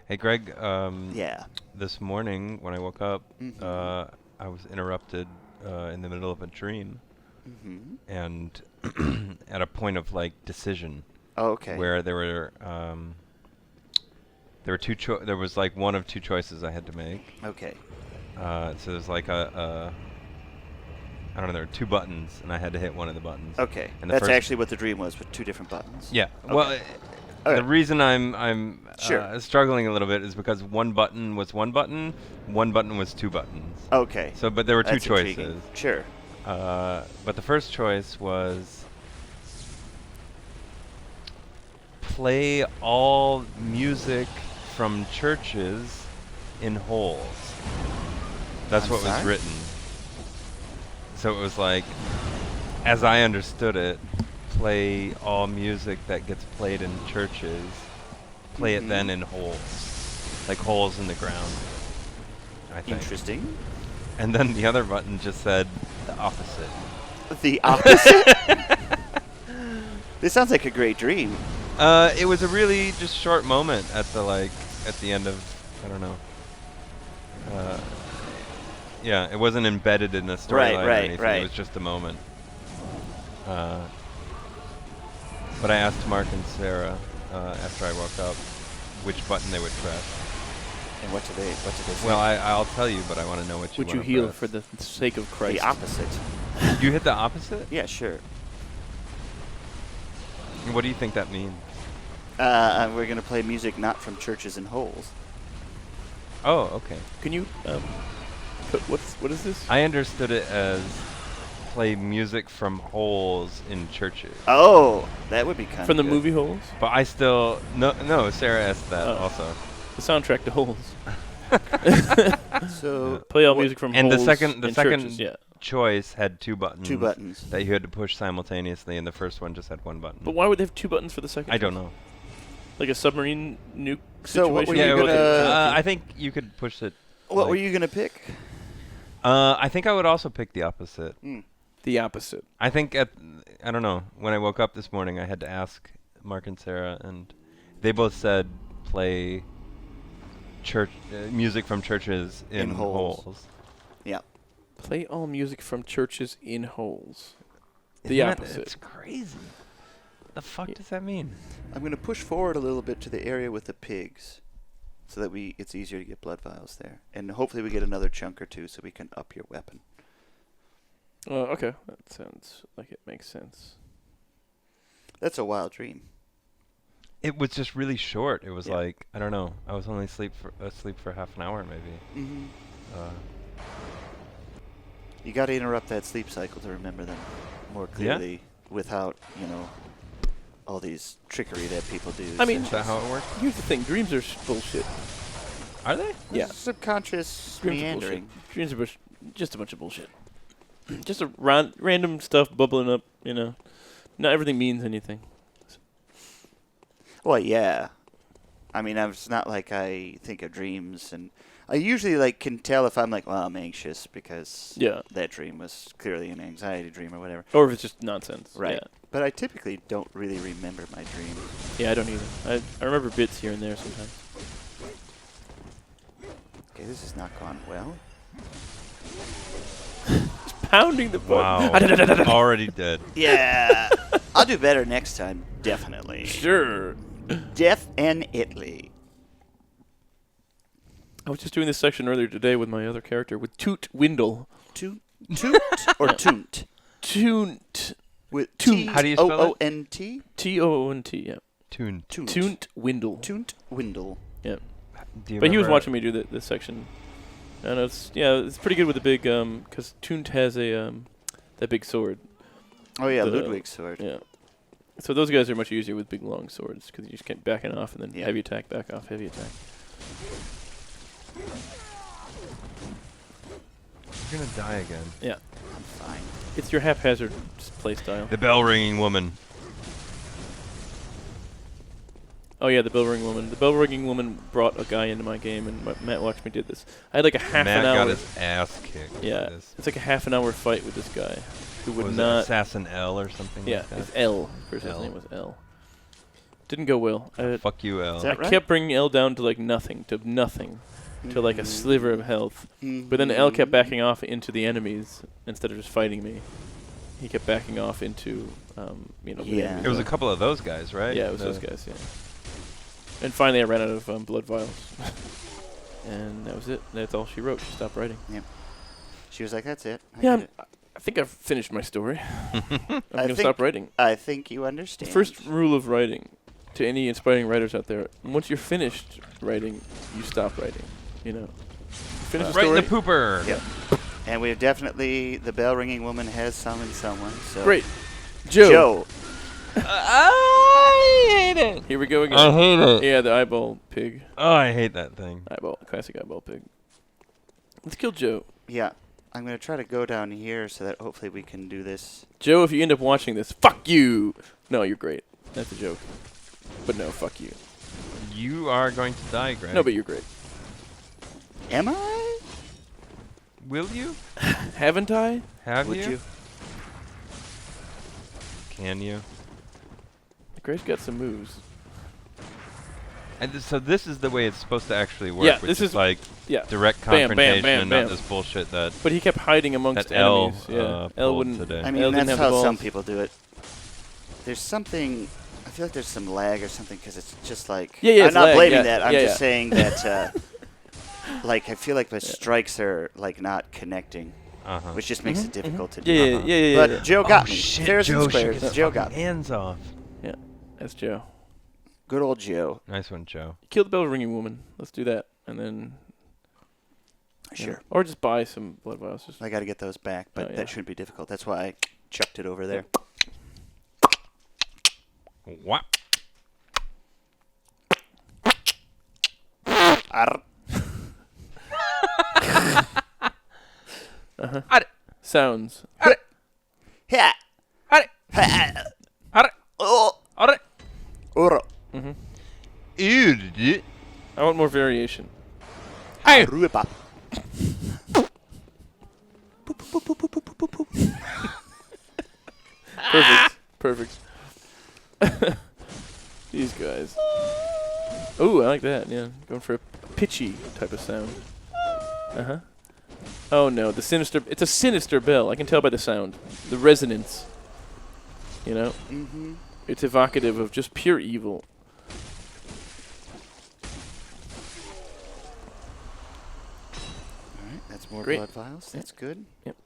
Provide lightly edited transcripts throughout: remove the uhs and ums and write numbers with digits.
Hey, Greg. Yeah. This morning when I woke up, Mm-hmm. I was interrupted in the middle of a dream, Mm-hmm. and at a point of like decision, Oh, okay. where there were there was like one of two choices I had to make. Okay. So there's like I don't know, there were two buttons, and I had to hit one of the buttons. Okay. And the That's first actually what the dream was, with two different buttons. Yeah. Okay. Well, the Okay. reason I'm Sure. struggling a little bit is because one button was one button was two buttons. Okay. So, but there were two That's choices. intriguing. Sure. But the first choice was play all music from churches in holes. That's I'm what was sorry? written. So it was like, as I understood it, play all music that gets played in churches, play it then in holes, like holes in the ground, I think. Interesting. And then the other button just said the opposite. The opposite? This sounds like a great dream. It was a really just short moment at the end of, I don't know. Yeah, it wasn't embedded in a storyline or anything. right. It was just a moment. But I asked Mark and Sarah after I woke up which button they would press. And what do they say? Well, I'll tell you, but I want to know what you Would you wanna heal press. for the sake of Christ? The opposite. You hit the opposite? Yeah, sure. What do you think that means? We're going to play music not from churches and holes. Oh, okay. Can you put what is this? I understood it as play music from holes in churches. Oh, that would be kind of From the movie Holes? But I still no. Sarah asked that Oh. also. The soundtrack to Holes. So Play all music from And the Holes second in churches, yeah. choice had two buttons. two buttons. That you had to push simultaneously, and the first one just had one button. But why would they have two buttons for the second? I don't know. Like a submarine nuke So situation? what were where you go gonna- to- I think you could push it. What were like- you going to pick? I think I would also pick the opposite. the opposite. I think I don't know. When I woke up this morning, I had to ask Mark and Sarah, and they both said play church music from churches in holes. Yeah. Play all music from churches in holes. Isn't The that- opposite. It's crazy. The fuck does that mean? I'm going to push forward a little bit to the area with the pigs, so that it's easier to get blood vials there, and hopefully we get another chunk or two, so we can up your weapon. Okay. That sounds like it makes sense. That's a wild dream. It was just really short. It was Yeah. like, I don't know. I was only asleep for half an hour maybe. Mm-hmm. Uh, You got to interrupt that sleep cycle to remember them more clearly, without all these trickery that people do. I mean, is that how it works? Here's the thing. Dreams are bullshit. Are they? Yeah. Subconscious Dreams are meandering. bullshit. Dreams are just a bunch of bullshit. Just a random stuff bubbling up, Not everything means anything. Well, yeah. I mean, it's not like I think of dreams, and I usually can tell if I'm I'm anxious because Yeah. that dream was clearly an anxiety dream or whatever. Or if it's just nonsense. Right. But I typically don't really remember my dreams. Yeah, I don't either. I remember bits here and there sometimes. Okay, this has not gone well. Just pounding the button. Wow. Already dead. Yeah. I'll do better next time, definitely. Sure. Definitely. I was just doing this section earlier today with my other character, with Toot Windle. Toot or toont? Toont. With Toont. How do you spell it? T-O-O-N-T? T-O-O-N-T, yeah. Tune. Toont Windle. Toont Windle. Yeah. Do you But he was remember- watching me do this section. And it's pretty good with the big, because Toont has that big sword. Oh, yeah, The- Ludwig's sword. Yeah. So those guys are much easier with big long swords, because you just keep backing off and then Yeah. heavy attack, back off, heavy attack. You're gonna die again. Yeah. I'm fine. It's your haphazard play style. The bell ringing woman. Oh yeah, the bell ringing woman. The bell ringing woman brought a guy into my game, and Matt watched me do this. I had like a half Matt an hour. got his ass kicked. Yeah, This. it's like a half an hour fight with this guy who would Was it not. Assassin L or something Yeah, like that? it's L. First his L. name was L. Didn't go well. Fuck you, L. Is that I right? kept bringing L down to like nothing, to like a sliver of health. But then L kept backing off into the enemies instead of just fighting me. He kept backing off into, the Yeah. enemies. It was a couple of those guys, right? Yeah, it was those guys, yeah. And finally I ran out of blood vials. And that was it. That's all she wrote. She stopped writing. Yep. She was like, "That's it." I think I've finished my story. I'm going to think- stop writing. I think you The understand. first rule of writing, to any inspiring writers out there, once you're finished writing, you stop writing. Finish the Right in story. the pooper. Yep. And we've definitely, the bell ringing woman has summoned someone. So Great. Joe. I hate it. Here we go again. I hate it. Yeah, the eyeball pig. Oh, I hate that thing. Classic eyeball pig. Let's kill Joe. Yeah. I'm going to try to go down here so that hopefully we can do this. Joe, if you end up watching this, fuck you. No, you're great. That's a joke. But no, fuck you. You are going to die, Greg. No, but you're great. Am I? Will you? Haven't I? Have Would you? Can you? Greg's got some moves. And so this is the way it's supposed to actually work. Yeah, which this is is- like Yeah. direct Bam, bam, confrontation bam, and bam. not this bullshit that But he kept hiding amongst that L enemies. Yeah. L pulled wouldn't. today. I L mean, didn't that's have the how some balls. people do it. There's something, I feel like there's some lag or something because it's just like, Yeah, I'm it's not lag, blaming yeah, that. I'm yeah, just yeah. saying that, like, I feel like the strikes are, like, not connecting, Uh-huh. which just makes it difficult to do. Yeah, Uh-huh. yeah. But Joe got me. Shit, Fair's and Joe, she squares. gets Joe fucking got me. hands off. Yeah, that's Joe. Good old Joe. Nice one, Joe. Kill the bell ringing woman. Let's do that, and then Sure. or just buy some blood vials. Just I got to get those back, but Oh, yeah. that shouldn't be difficult. That's why I chucked it over there. What? Arr. sounds. Ha. Arre. Ha. Arre. Oh. Arre. Oro. Ew, dude. I want more variation. Hey. Rupa. Perfect. These guys. Ooh, I like that. Yeah, going for a pitchy type of sound. Oh no, the sinister. It's a sinister bell. I can tell by the sound, the resonance. Mm-hmm. It's evocative of just pure evil. All right, that's more Great. blood vials. That's good. Yep.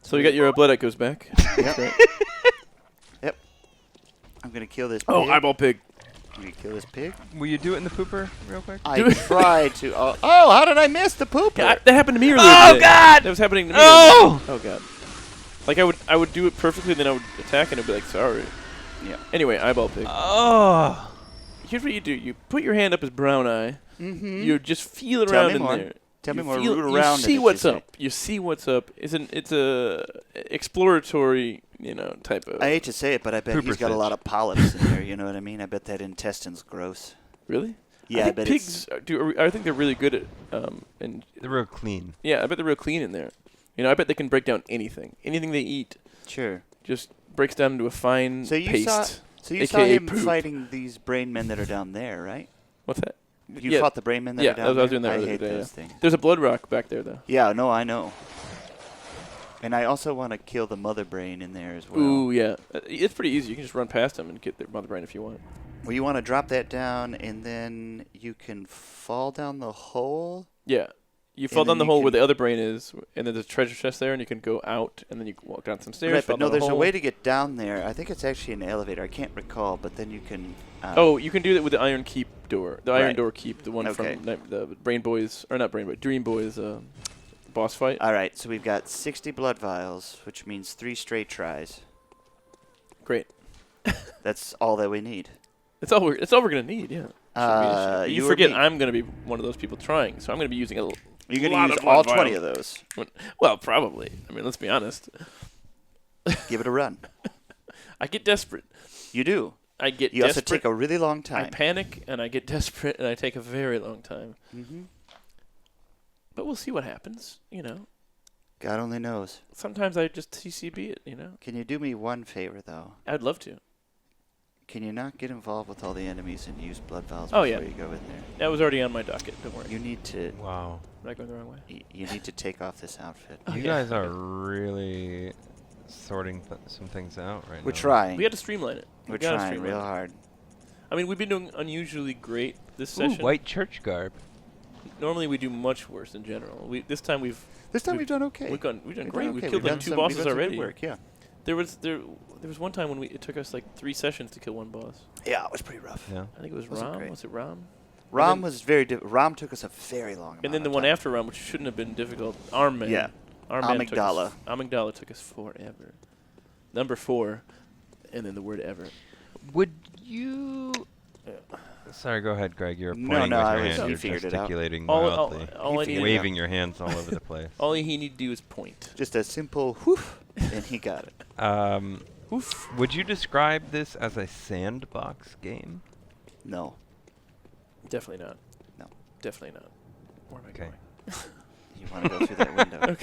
So you got your blood echoes back. Yep. Great. Yep. I'm gonna kill this. Oh, pig. eyeball pig. I'm gonna kill this pig. Will you do it in the pooper real quick? I tried to. Oh, how did I miss the pooper? That happened to me earlier. Oh, today. God! That was happening to me. Oh! earlier. Oh god! Like I would do it perfectly, then I would attack, and I'd be like, sorry. Yeah. Anyway, eyeball pig. Oh. Here's what you do: you put your hand up as brown eye. Mm-hmm. You just feel Tell around me in more. there. Tell me You more. feel- Root around. You it, see as what's say. up. You see what's up. It's a exploratory, type of. I hate to say it, but I bet Pooper he's got a sitch. lot of polyps in there. You know what I mean? I bet that intestine's gross. Really? Yeah, I think bet pigs I think they're really good at and They're real clean. yeah, I bet they're real clean in there. I bet they can break down anything. Anything they eat Sure. just breaks down into a fine So you paste. saw. So you saw AKA him poop. fighting these brain men that are down there, right? What's that? You Yeah. fought the brain men that Yeah, are down I was there. doing that I earlier hate today, those things. There's a blood rock back there, though. Yeah, no, I know. And I also want to kill the mother brain in there as well. Ooh, yeah. It's pretty easy. You can just run past them and get their mother brain if you want. Well, you want to drop that down, and then you can fall down the hole. Yeah. You fall And down then the you hole where can- the other brain is, and there's a treasure chest there, and you can go out, and then you can walk down some stairs. Right, fall but no, down the there's a hole. way to get down there. I think it's actually an elevator. I can't recall, but then you can. Oh, you can do that with the Iron Keep door. The Iron Right. Door Keep, the one Okay. from the Brain Boys, or not Brain Boys, Dream Boys boss fight. All right, so we've got 60 blood vials, which means 3 straight tries. Great. That's all that we need. That's all we're gonna need. Yeah. Shouldn't be an issue. you You or forget me? I'm gonna be one of those people trying, so I'm gonna be using a You're going lot to of use all blood 20 vials. of those. Well, probably. I mean, let's be honest. Give it a run. I get desperate. You do. I get You also desperate. take a really long I time. panic, and I get desperate, and I take a very long time. Mm-hmm. But we'll see what happens, you know. God only knows. Sometimes I just TCB it, you know. Can you do me one favor, though? I'd love to. Can you not get involved with all the enemies and use blood vials Oh, before yeah. you go in there? That was already on my docket. Don't worry. You need to. Wow. Am I going the wrong way? You need to take off this outfit. Oh, You yeah. guys are really sorting some things out right We're now. trying. We had to streamline it. We're We gotta trying streamline real it. hard. I mean, we've been doing unusually great this Ooh, session. white church garb. Normally we do much worse in general. This time we've We've done okay. we've done We've great. done We've okay. killed We've like done 2 some- bosses we've done some good already. work, yeah. There was one time when it took us like 3 sessions to kill one boss. Yeah, it was pretty rough. Yeah. I think it was Wasn't Ram. great. Was it Ram? Rom was very Rom took us a very long amount And then the of one time. after Ram, which shouldn't have been difficult, Arm Man. Yeah. Arm Man took Amygdala. us, Amygdala took us forever. Number 4, and then the word ever. Would you... Sorry, go ahead, Greg. You're No, pointing no, with I your was- hand. you You're figured it out. gesticulating All wildly. I figured need, it Waving your hands all over the place. all he need to do is point. Just a simple whoof, and he got it. Oof. Would you describe this as a sandbox game? No. Definitely not. No. Definitely not. Where am I Okay. going? You want to go through that window.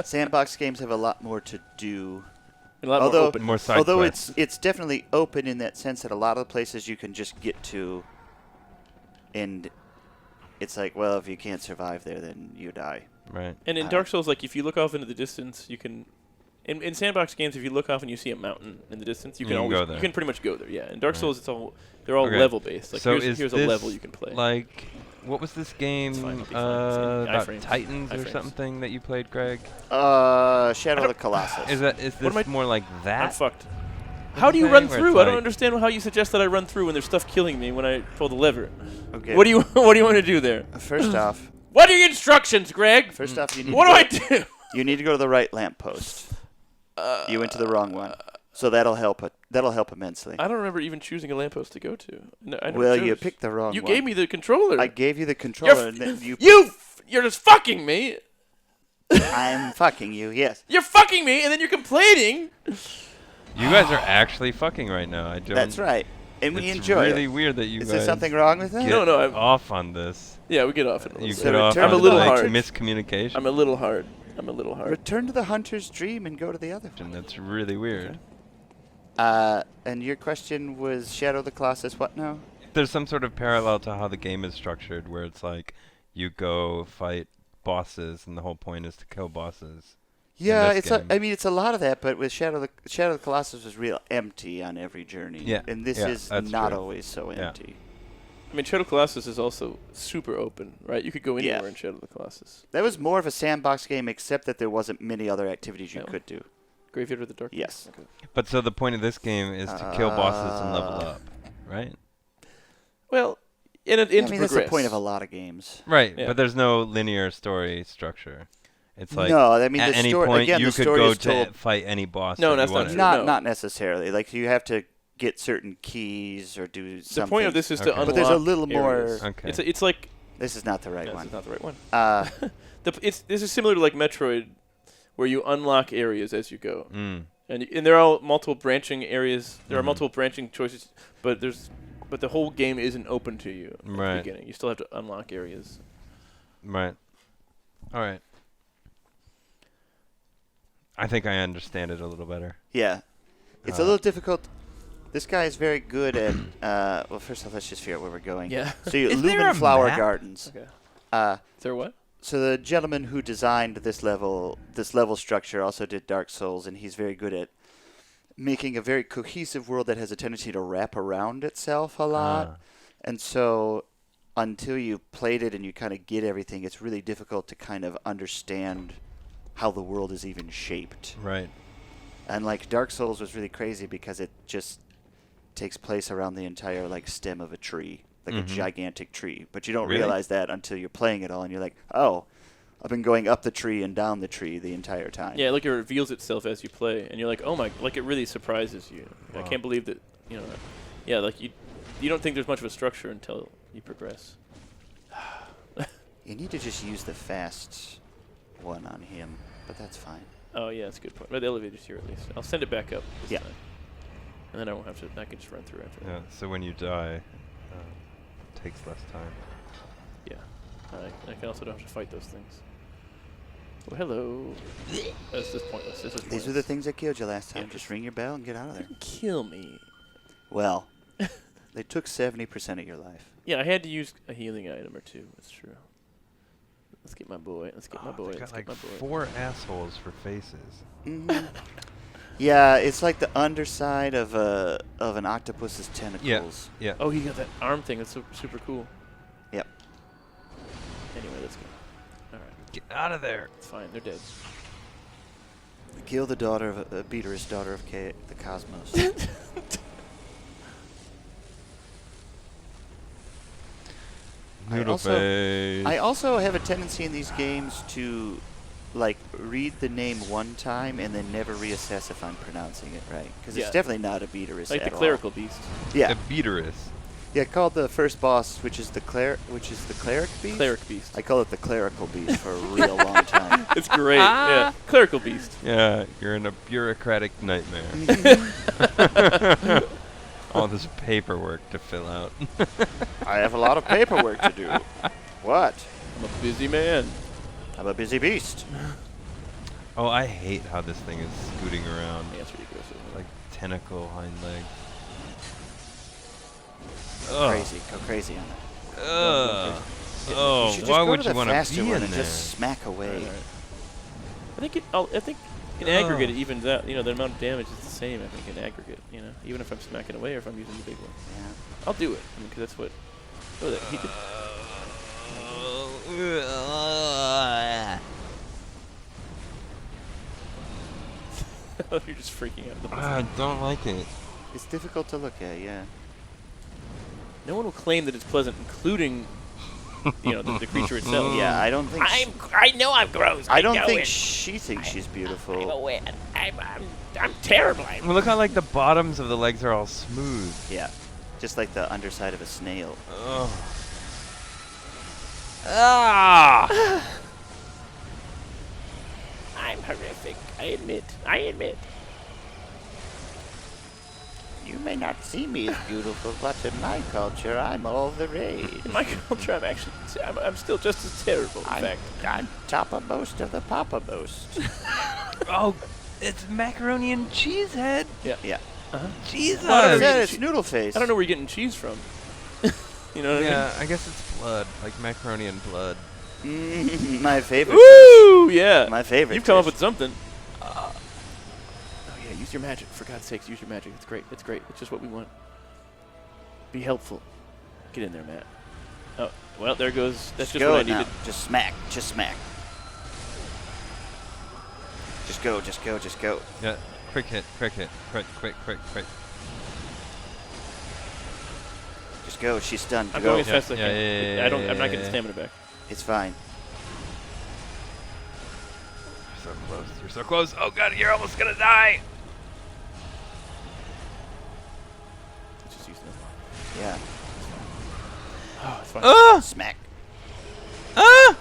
Sandbox games have a lot more to do. A lot Although- more open. More side Although quests. it's definitely open in that sense that a lot of the places you can just get to, and it's like, well, if you can't survive there, then you die. Right. And in Dark Souls, like if you look off into the distance, you can. In sandbox games, if you look off and you see a mountain in the distance, you can You can always go there. you can pretty much go there. Yeah. In Dark Right. Souls, they're all Okay. level based. Like So here's a this level you can play. Like, what was this game fine, it'll be fine. It's about iframes. Titans or Iframes. something that you played, Greg? Shadow of the Colossus. Is What this am I- more like that? I'm fucked. What How I'm do you saying, run where through? it's I don't like- understand how you suggest that I run through when there's stuff killing me when I pull the lever. Okay. What do you want to do there? First off, What are your instructions, Greg? you need What to do go, I do? You need to go to the right lamppost. You went to the wrong one, so that'll help. That'll help immensely. I don't remember even choosing a lamppost to go to. No, I never Well, chose. you picked the wrong You one. gave me the controller. I gave you the controller, and then You're just fucking me. I'm fucking you. Yes, You're fucking me, and then you're complaining. You guys are actually fucking right now. I don't. that's right, and we It's enjoy really it. weird that you Is guys there something wrong with that? get No, I'm- off on this. Yeah, we get off it a little You bit. get off return on to the like hard. miscommunication. I'm a little hard. Return to the hunter's dream and go to the other one. That's really weird. And your question was Shadow of the Colossus. What now? There's some sort of parallel to how the game is structured, where it's like you go fight bosses, and the whole point is to kill bosses. Yeah, this game. I mean, it's a lot of that, but with Shadow of the Colossus was real empty on every journey. Yeah, And this yeah, is that's not true. always so Yeah. empty. I mean, Shadow Colossus is also super open, right? You could go Yeah. anywhere in Shadow of the Colossus. That was more of a sandbox game, except that there wasn't many other activities you No. could do. Graveyard of the Dark. Yes. Okay. But so the point of this game is to kill bosses and level up, right? Well, and I to mean, progress. that's the point of a lot of games. Right, Yeah. but there's no linear story structure. It's like no, I mean at the any story point again. you the could story go is to told fight any boss. No, that that's you not wanted. true. not No. not necessarily. Like you have to get certain keys or do The something. point of this is Okay. to But unlock there's a little areas. more- Okay. It's like This is not the right no, one. This is not the right one. Uh, This is similar to like Metroid, where you unlock areas as you go, Mm. and there are all multiple branching areas. There are Mhm. multiple branching choices, but the whole game isn't open to you at Right. the beginning. You still have to unlock areas. Right. All right. I think I understand it a little better. yeah, it's a little difficult. This guy is very good at. Well, first off, let's just figure out where we're going. Yeah. So you Is there Lumen a Flower map? Gardens. Okay. Uh, Is there what? So the gentleman who designed this level structure also did Dark Souls, and he's very good at making a very cohesive world that has a tendency to wrap around itself a lot. Ah. And so until you've played it and you kind of get everything, it's really difficult to kind of understand how the world is even shaped. Right. And like Dark Souls was really crazy because it just takes place around the entire like stem of a tree, like a Mhm. gigantic tree. But you don't Really? realize that until you're playing it all, and you're like, oh, I've been going up the tree and down the tree the entire time. Yeah, like it reveals itself as you play, and you're like, oh my, like it really surprises you. I Wow. can't believe that, you know. Yeah, like you don't think there's much of a structure until you progress. You need to just use the fast one on him, but that's fine. Oh yeah, that's a good point. But the elevator's here at least. I'll send it back up this Yeah. time. And then I won't have to. I can just run through after Yeah. So when you die, takes less time. that. Yeah. I can also don't have to fight those things. Oh, hello. This is pointless. This is pointless. These are the things that killed you last time. Yeah, Just ring your bell and get out of there. Kill me. Well, they took 70% of your life. Yeah, I had to use a healing item or two. That's true. Let's get my boy. Let's get my boy. They Let's got get like my boy. 4 assholes for faces. Yeah, it's like the underside of an octopus's tentacles. Yeah. Oh, he got that arm thing. That's super cool. Yep. Anyway, let's go. All right. Get out of there. It's fine. They're dead. Kill the daughter of Beaterous daughter of the cosmos. Noodle Face. I also have a tendency in these games to, like, read the name one time and then never reassess if I'm pronouncing it right, because Yeah. it's definitely not a Beaterous Like at the all. clerical beast. Yeah, The Beaterous. yeah. Called the first boss, which is the cleric beast. Cleric beast. I call it the clerical beast for a real long time. It's great. Yeah. Clerical beast. Yeah, you're in a bureaucratic nightmare. All this paperwork to fill out. I have a lot of paperwork to do. What? I'm a busy man. I'm a busy beast. Oh, I hate how this thing is scooting around. Yeah, it's ridiculous. Isn't it? Like tentacle hind legs. Crazy, go crazy on it. Ugh. You Oh, should just why go would to you the want to faster be one in and there? just smack away. Right. I think in aggregate it evens out. You know, the amount of damage is the same. I think in aggregate. You know, even if I'm smacking away or if I'm using the big one, Yeah. I'll do it. I mean, because that's what. Oh, that he could. You're just freaking out. I don't like it. It's difficult to look at, yeah. No one will claim that it's pleasant, including, you know, the creature itself. Yeah, I don't think. I know I'm gross. I don't know think it. she thinks she's I'm beautiful. aware. I'm terrible. Well, look how like the bottoms of the legs are all smooth. Yeah, just like the underside of a snail. Ugh. Ah! I'm horrific. I admit. You may not see me as beautiful, but in my culture, I'm all the rage. In my culture, I'm still just as terrible. In fact, I'm toppermost of the poppermost. Oh, it's macaroni and cheese head. Yeah. Jesus. Well, I I don't said know. it's Noodle Face. I don't know where you're getting cheese from. You know what I Yeah, I guess it's blood, like macaroni and blood. My favorite. mean? Woo! Yeah. My favorite. You've come up dish. with something. Oh yeah, use your magic. For God's sakes, use your magic. It's great. It's great. It's just what we want. Be helpful. Get in there, Matt. Oh, well, there goes. That's just go what I now. needed. Just smack. Just smack. Just go. Just go. Just go. Yeah, quick hit, quick. Just go. She's stunned. I'm Go. going as fast as I Yeah, can. yeah, I don't. yeah, I'm not yeah, getting yeah. stamina back. It's fine. You're so close. You're so close. Oh god, you're almost gonna die. Let's just use that. Yeah. Oh, it's fine. Smack. Ah!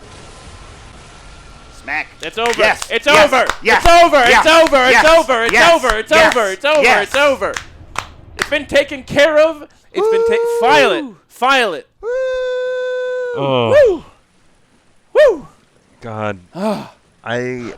Smack. It's over. Yes. It's Yes. over. Yes. It's over. Yes. It's over. Yes. It's over. It's Yes. over. It's Yes. over. It's over. Yes. It's over. It's been taken care of. It's been taken. File it. File it. Oh Woo. Woo. god. I